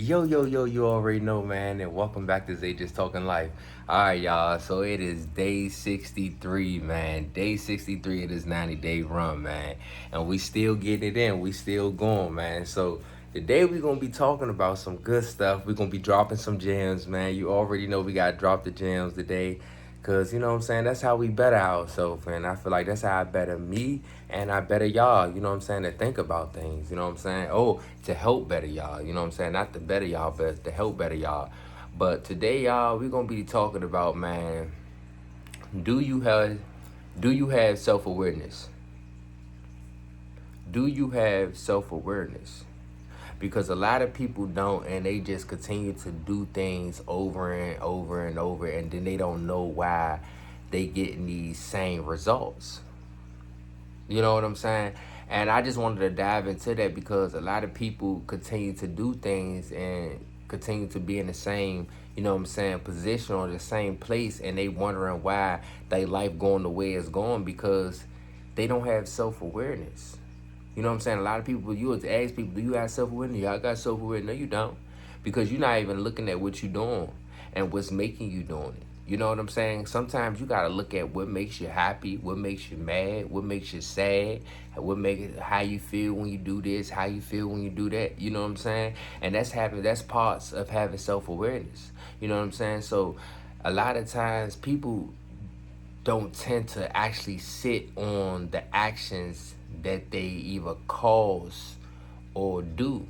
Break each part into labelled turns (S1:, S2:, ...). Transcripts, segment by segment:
S1: Yo, you already know, man, and welcome back to Zay Just Talking Life. All right, y'all, so it is day 63, man. Day 63 of this 90-day run, man. And we still getting it in. We still going, man. So today we're going to be talking about some good stuff. We're going to be dropping some gems, man. You already know we got to drop the gems today. Cause you know what I'm saying, that's how we better ourselves, and I feel like that's how I better me and I better y'all, you know what I'm saying, to think about things, you know what I'm saying? Oh, to help better y'all, you know what I'm saying? Not to better y'all, but to help better y'all. But today, y'all, we're gonna be talking about, man, do you have do you have self-awareness? Do you have self-awareness? Because a lot of people don't, and they just continue to do things over and over and over, and then they don't know why they getting these same results. You know what I'm saying? And I just wanted to dive into that because a lot of people continue to do things and continue to be in the same, you know what I'm saying, position or the same place, and they wondering why their life going the way it's going because they don't have self-awareness. You know what I'm saying? A lot of people, you would ask people, do you have self-awareness? Yeah, I got self-awareness. No, you don't. Because you're not even looking at what you're doing and what's making you doing it. You know what I'm saying? Sometimes you got to look at what makes you happy, what makes you mad, what makes you sad, what makes it, how you feel when you do this, how you feel when you do that. You know what I'm saying? And that's parts of having self-awareness. You know what I'm saying? So a lot of times people don't tend to actually sit on the actions that they either cause or do.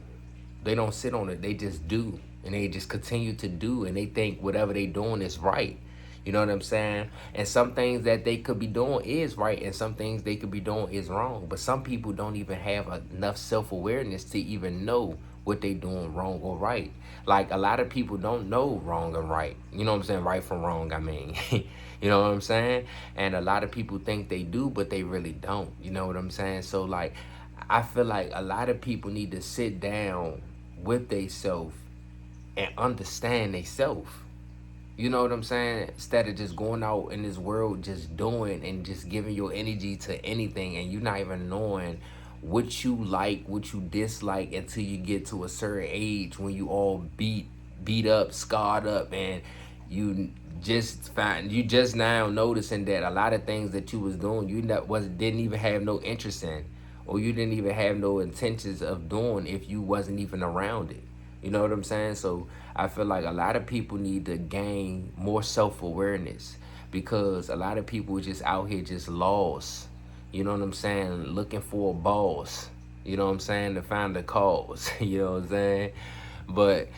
S1: They don't sit on it, they just do. And they just continue to do, and they think whatever they doing is right. You know what I'm saying? And some things that they could be doing is right, and some things they could be doing is wrong. But some people don't even have enough self-awareness to even know what they doing wrong or right. Like a lot of people don't know wrong and right. You know what I'm saying? Right from wrong, I mean. You know what I'm saying? And a lot of people think they do, but they really don't. You know what I'm saying? So like I feel like a lot of people need to sit down with themselves and understand themselves. You know what I'm saying? Instead of just going out in this world, just doing and just giving your energy to anything, and you're not even knowing what you like, what you dislike until you get to a certain age when you all beat up, scarred up, and you just now noticing that a lot of things that you was doing you not was didn't even have no interest in, or you didn't even have no intentions of doing if you wasn't even around it. You know what I'm saying? So I feel like a lot of people need to gain more self-awareness because a lot of people are just out here just lost. You know what I'm saying? Looking for a boss. You know what I'm saying? To find the cause. You know what I'm saying? But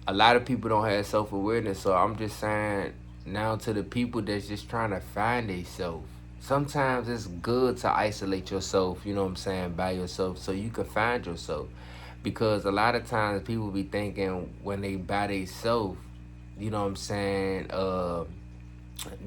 S1: a lot of people don't have self-awareness. So I'm just saying now to the people that's just trying to find themselves. Sometimes it's good to isolate yourself, you know what I'm saying, by yourself so you can find yourself. Because a lot of times people be thinking when they by themselves, you know what I'm saying,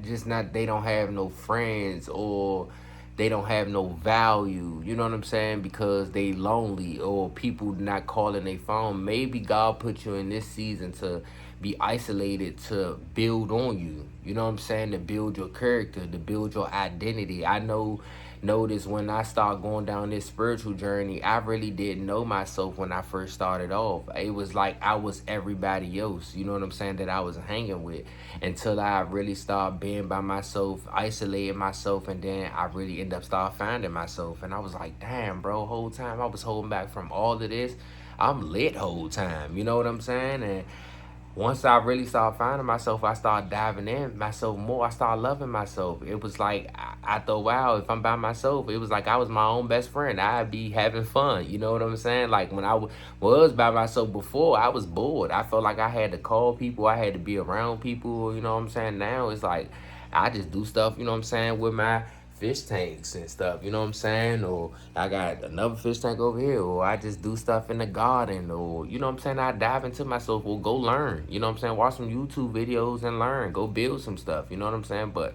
S1: just not they don't have no friends or they don't have no value, you know what I'm saying, because they lonely or people not calling their phone. Maybe God put you in this season to be isolated to build on you, you know what I'm saying, to build your character, to build your identity. I know notice when I start going down this spiritual journey, I really didn't know myself when I first started off. It was like I was everybody else, you know what I'm saying, that I was hanging with until I really started being by myself, isolating myself, and then I really end up start finding myself. And I was like, damn, bro, whole time I was holding back from all of this. I'm lit whole time, you know what I'm saying? And once I really started finding myself, I started diving in myself more. I started loving myself. It was like after a while, if I'm by myself, it was like I was my own best friend. I'd be having fun. You know what I'm saying? Like when was by myself before, I was bored. I felt like I had to call people. I had to be around people. You know what I'm saying? Now it's like I just do stuff, you know what I'm saying, with my fish tanks and stuff, you know what I'm saying? Or I got another fish tank over here, or I just do stuff in the garden, or you know what I'm saying, I dive into myself, or go learn, you know what I'm saying, watch some YouTube videos and learn, go build some stuff, you know what I'm saying? But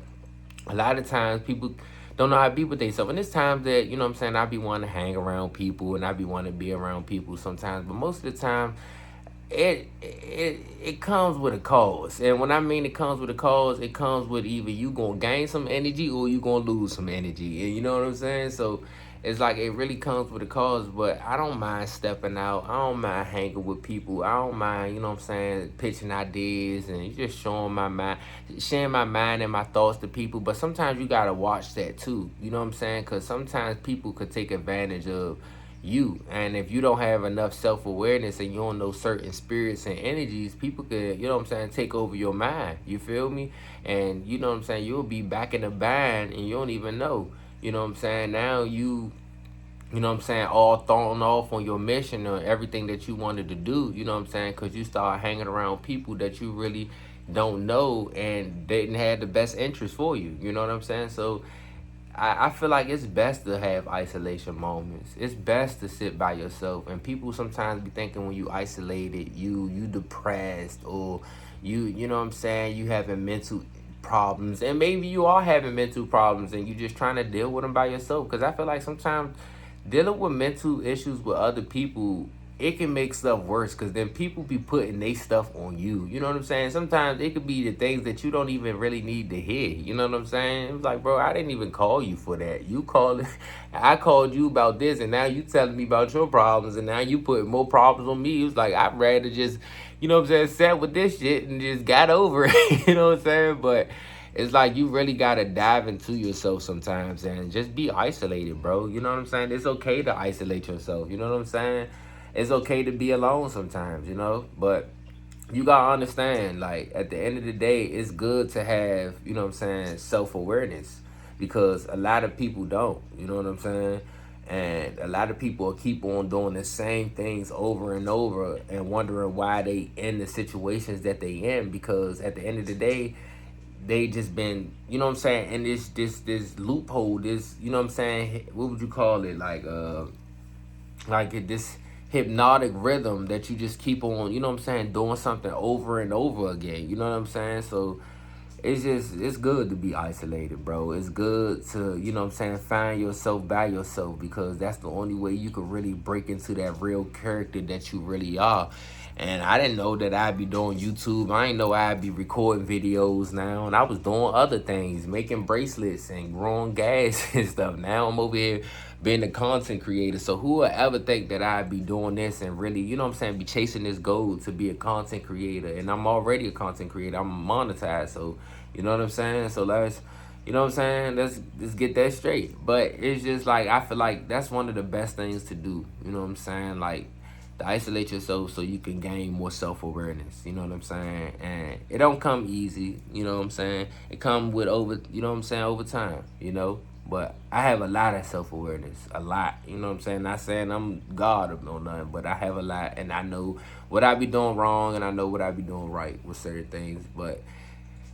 S1: a lot of times people don't know how to be with themselves. And it's times that, you know what I'm saying, I be wanting to hang around people and I be wanting to be around people sometimes. But most of the time it comes with a cause. And when I mean it comes with a cause, it comes with either you gonna gain some energy or you gonna lose some energy. And you know what I'm saying? So it's like it really comes with a cause. But I don't mind stepping out. I don't mind hanging with people. I don't mind, you know what I'm saying, pitching ideas and just showing my mind, sharing my mind and my thoughts to people. But sometimes you gotta watch that too. You know what I'm saying? Because sometimes people could take advantage of you, and if you don't have enough self-awareness and you don't know certain spirits and energies, people could, you know what I'm saying, take over your mind. You feel me? And you know what I'm saying, you'll be back in the bind and you don't even know. You know what I'm saying? Now you know what I'm saying, all thrown off on your mission or everything that you wanted to do, you know what I'm saying, because you start hanging around people that you really don't know and didn't have the best interest for you. You know what I'm saying? So I feel like it's best to have isolation moments. It's best to sit by yourself. And people sometimes be thinking when you isolated, you depressed, or you know what I'm saying, you having mental problems. And maybe you are having mental problems and you just trying to deal with them by yourself. Because I feel like sometimes dealing with mental issues with other people, it can make stuff worse, because then people be putting they stuff on you. You know what I'm saying? Sometimes it could be the things that you don't even really need to hear. You know what I'm saying? It was like, bro, I didn't even call you for that. You called, I called you about this, and now you telling me about your problems, and now you putting more problems on me. It was like, I'd rather just, you know what I'm saying, sat with this shit and just got over it. You know what I'm saying? But it's like you really gotta dive into yourself sometimes and just be isolated, bro. You know what I'm saying? It's okay to isolate yourself. You know what I'm saying? It's okay to be alone sometimes, you know? But you gotta understand, like, at the end of the day, it's good to have, you know what I'm saying, self-awareness, because a lot of people don't, you know what I'm saying? And a lot of people keep on doing the same things over and over and wondering why they in the situations that they in, because at the end of the day, they just been, you know what I'm saying, in this loophole, this, you know what I'm saying, what would you call it, like this hypnotic rhythm that you just keep on, you know what I'm saying, doing something over and over again. You know what I'm saying? So it's good to be isolated, bro. It's good to, you know what I'm saying, find yourself by yourself, because that's the only way you can really break into that real character that you really are. And I didn't know that I'd be doing YouTube. I didn't know I'd be recording videos now. And I was doing other things, making bracelets and growing gas and stuff. Now I'm over here being a content creator. So who would ever think that I'd be doing this and really, you know what I'm saying, be chasing this goal to be a content creator? And I'm already a content creator. I'm monetized. So, you know what I'm saying? So let's, you know what I'm saying, let's get that straight. But it's just like, I feel like that's one of the best things to do. You know what I'm saying? Like, to isolate yourself so you can gain more self-awareness. You know what I'm saying? And it don't come easy. You know what I'm saying? It come with over, you know what I'm saying, over time, you know? But I have a lot of self-awareness, a lot. You know what I'm saying? Not saying I'm God or no nothing, but I have a lot, and I know what I be doing wrong, and I know what I be doing right with certain things. But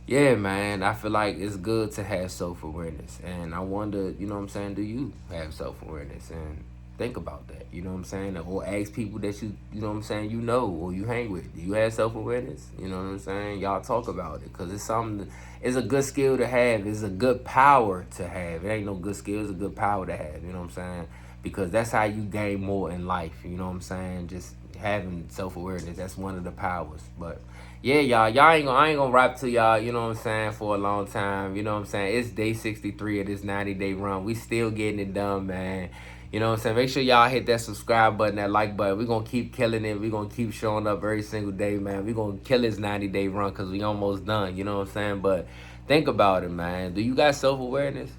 S1: yeah, man, I feel like it's good to have self-awareness. And I wonder, you know what I'm saying, do you have self-awareness? And think about that, you know what I'm saying? Or ask people that you know what I'm saying, you know, or you hang with. Do you have self-awareness? You know what I'm saying? Y'all talk about it, because it's something, it's a good skill to have. It's a good power to have. It ain't no good skill, it's a good power to have, you know what I'm saying? Because that's how you gain more in life, you know what I'm saying? Just having self-awareness, that's one of the powers. But yeah, y'all ain't gonna, I ain't gonna rap to y'all, you know what I'm saying, for a long time. You know what I'm saying? It's day 63 of this 90-day run. We still getting it done, man. You know what I'm saying? Make sure y'all hit that subscribe button, that like button. We're gonna keep killing it. We're gonna keep showing up every single day, man. We're gonna kill this 90-day run, because we almost done, you know what I'm saying? But think about it, man. Do you got self-awareness?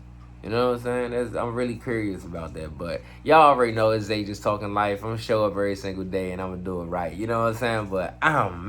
S1: You know what I'm saying? I'm really curious about that. But y'all already know it's Zay Just Talking Life. I'm gonna show up every single day and I'm gonna do it right. You know what I'm saying? But I'm